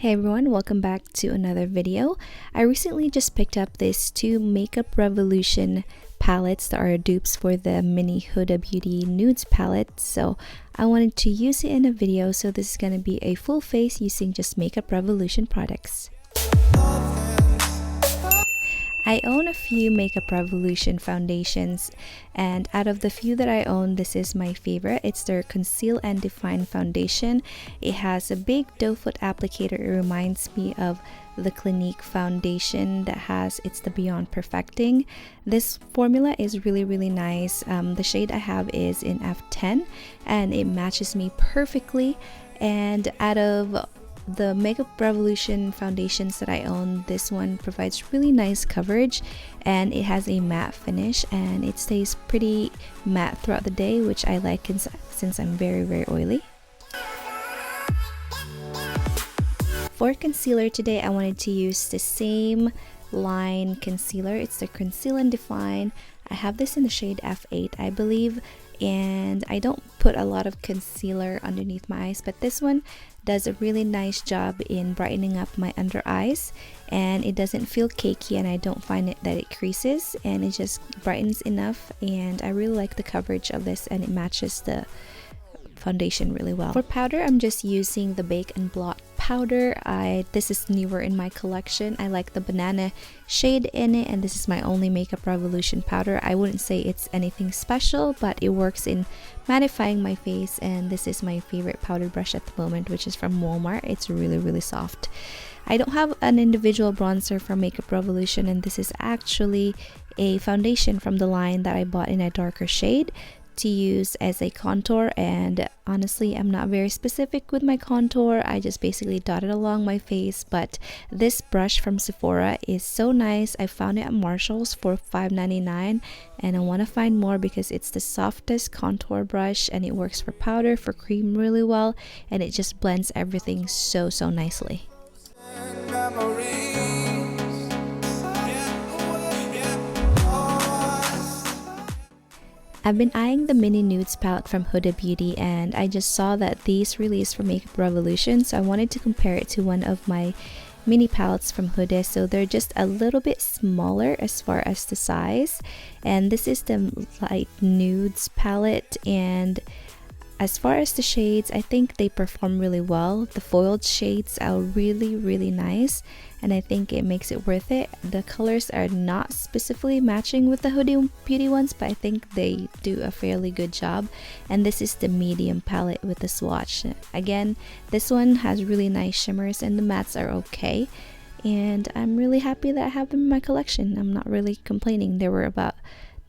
Hey everyone, welcome back to another video. I recently just picked up these two Makeup Revolution palettes that are dupes for the mini Huda Beauty Nudes palette. So I wanted to use it in a video, so this is going to be a full face using just Makeup Revolution products. I own a few Makeup Revolution foundations, and out of the few that I own, this is my favorite. It's their Conceal and Define foundation. It has a big doe foot applicator. It reminds me of the Clinique foundation that has, it's the Beyond Perfecting. This formula is really nice. The shade I have is in F10 and it matches me perfectly. And out of the Makeup Revolution foundations that I own, this one provides really nice coverage and it has a matte finish and it stays pretty matte throughout the day, which I like since I'm very oily. For concealer today, I wanted to use the same line concealer. It's the Conceal and Define. I have this in the shade F8, I believe, and I don't put a lot of concealer underneath my eyes, but this one does a really nice job in brightening up my under eyes, and it doesn't feel cakey and I don't find it that it creases, and it just brightens enough, and I really like the coverage of this and it matches the foundation really well. For powder, I'm just using the Bake and Blot powder. This is newer in my collection. I like the banana shade in it, and this is my only Makeup Revolution powder. I wouldn't say it's anything special, but it works in mattifying my face, and this is my favorite powder brush at the moment, which is from Walmart. It's really soft. I don't have an individual bronzer from Makeup Revolution, and this is actually a foundation from the line that I bought in a darker shade to use as a contour, and honestly I'm not very specific with my contour. I just basically dot it along my face, but this brush from Sephora is so nice. I found it at Marshall's for $5.99 and I want to find more because it's the softest contour brush and it works for powder, for cream really well, and it just blends everything so nicely. I've been eyeing the mini nudes palette from Huda Beauty, and I just saw that these released for Makeup Revolution, so I wanted to compare it to one of my mini palettes from Huda. So they're just a little bit smaller as far as the size, and this is the light nudes palette, and as far as the shades, I think they perform really well. The foiled shades are really nice, and I think it makes it worth it. The colors are not specifically matching with the Huda Beauty ones, but I think they do a fairly good job. And this is the medium palette with the swatch. Again, this one has really nice shimmers and the mattes are okay. And I'm really happy that I have them in my collection. I'm not really complaining. They were about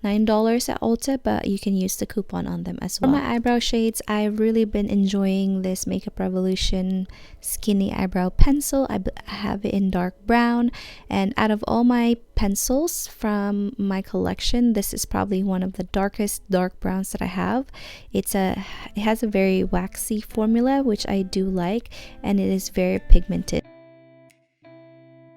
$9 at Ulta, but you can use the coupon on them as well. For my eyebrow shades, I've really been enjoying this Makeup Revolution Skinny Eyebrow Pencil. I have it in dark brown, and out of all my pencils from my collection, this is probably one of the darkest dark browns that I have. It has a very waxy formula, which I do like, and it is very pigmented.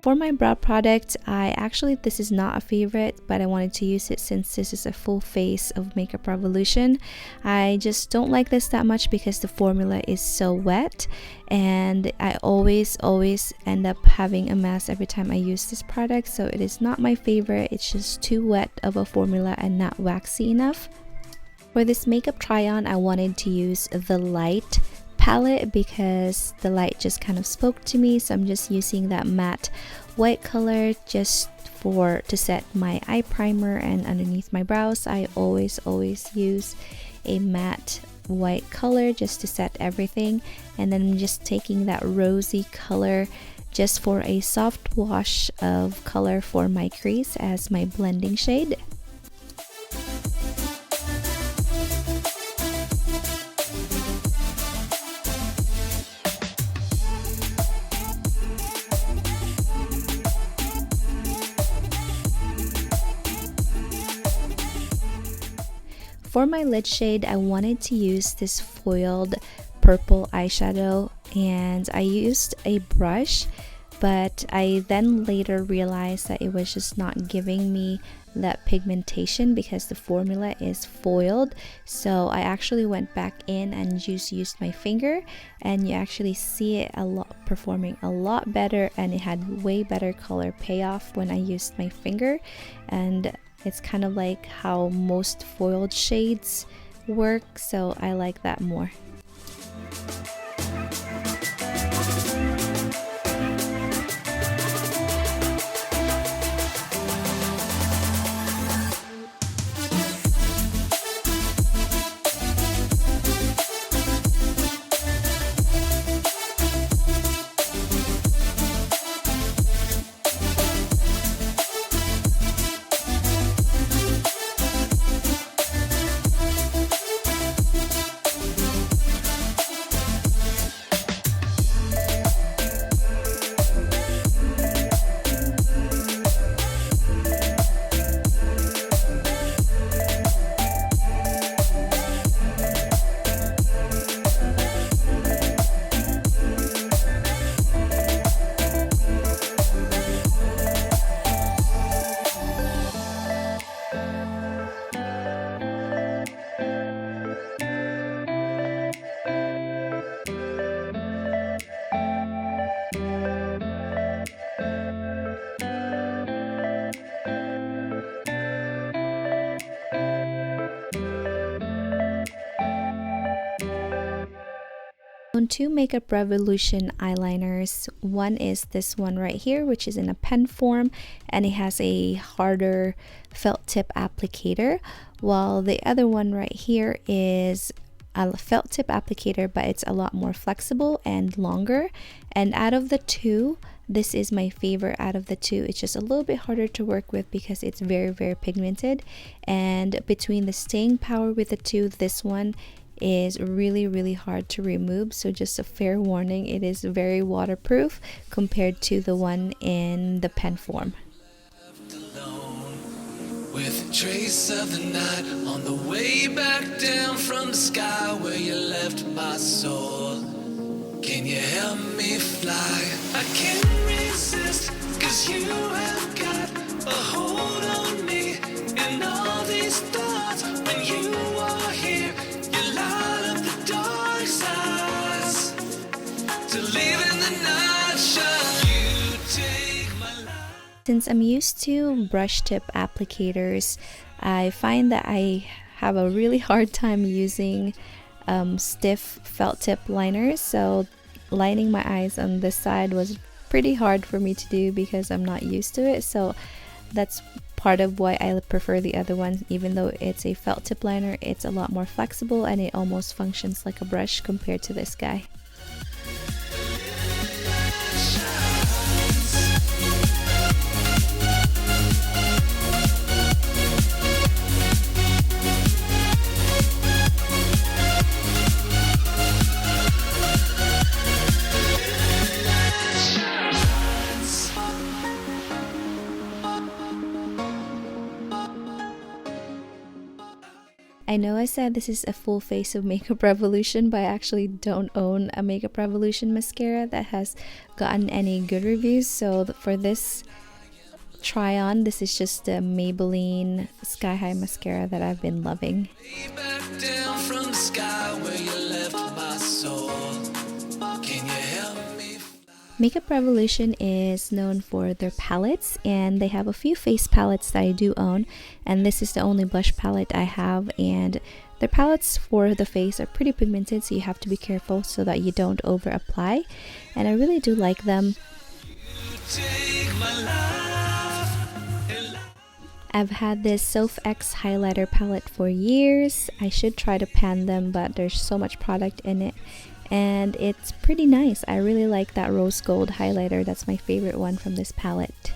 For my brow product, this is not a favorite, but I wanted to use it since this is a full face of Makeup Revolution. I just don't like this that much because the formula is so wet, and I always end up having a mess every time I use this product, so it is not my favorite. It's just too wet of a formula and not waxy enough. For this makeup try-on, I wanted to use the light palette because the light just kind of spoke to me, so I'm just using that matte white color just to set my eye primer, and underneath my brows I always use a matte white color just to set everything, and then I'm just taking that rosy color just for a soft wash of color for my crease as my blending shade. For my lid shade, I wanted to use this foiled purple eyeshadow, and I used a brush but I then later realized that it was just not giving me that pigmentation because the formula is foiled. So I actually went back in and just used my finger, and you actually see it performing a lot better, and it had way better color payoff when I used my finger. And it's kind of like how most foiled shades work, so I like that more. Two Makeup Revolution eyeliners. One is this one right here, which is in a pen form, and it has a harder felt tip applicator, while the other one right here is a felt tip applicator, but it's a lot more flexible and longer. And out of the two, this is my favorite out of the two. It's just a little bit harder to work with because it's very, very pigmented, and between the staying power with the two, this one is really, really hard to remove. So just a fair warning, it is very waterproof compared to the one in the pen form. With a trace of the night on the way back down from the sky where you left my soul, can you help me fly? I can't resist, 'cause you have got a hold on me, and all these thoughts when you are here. Since I'm used to brush tip applicators, I find that I have a really hard time using stiff felt tip liners, so lining my eyes on this side was pretty hard for me to do because I'm not used to it. So that's part of why I prefer the other one. Even though it's a felt tip liner, it's a lot more flexible and it almost functions like a brush compared to this guy. I know I said this is a full face of Makeup Revolution, but I actually don't own a Makeup Revolution mascara that has gotten any good reviews. So for this try on, this is just the Maybelline Sky High mascara that I've been loving. Makeup Revolution is known for their palettes, and they have a few face palettes that I do own, and this is the only blush palette I have. And their palettes for the face are pretty pigmented, so you have to be careful so that you don't over apply, and I really do like them. I've had this Soph X highlighter palette for years. I should try to pan them, but there's so much product in it. And it's pretty nice. I really like that rose gold highlighter. That's my favorite one from this palette.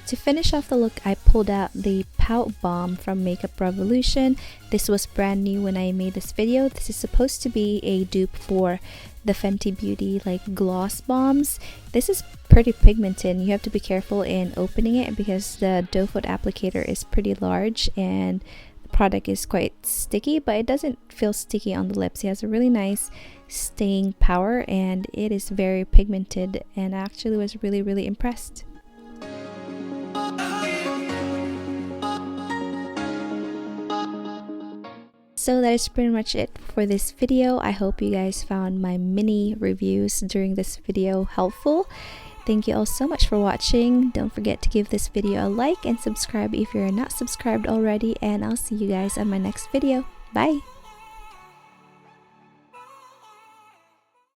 To finish off the look, I pulled out the Pout Bomb from Makeup Revolution. This was brand new when I made this video. This is supposed to be a dupe for the Fenty Beauty like gloss bombs. This is pretty pigmented. You have to be careful in opening it because the doe foot applicator is pretty large and the product is quite sticky, but it doesn't feel sticky on the lips. It has a really nice staying power and it is very pigmented, and I actually was really impressed. So that is pretty much it for this video. I hope you guys found my mini reviews during this video helpful. Thank you all so much for watching. Don't forget to give this video a like and subscribe if you're not subscribed already, and I'll see you guys on my next video. Bye!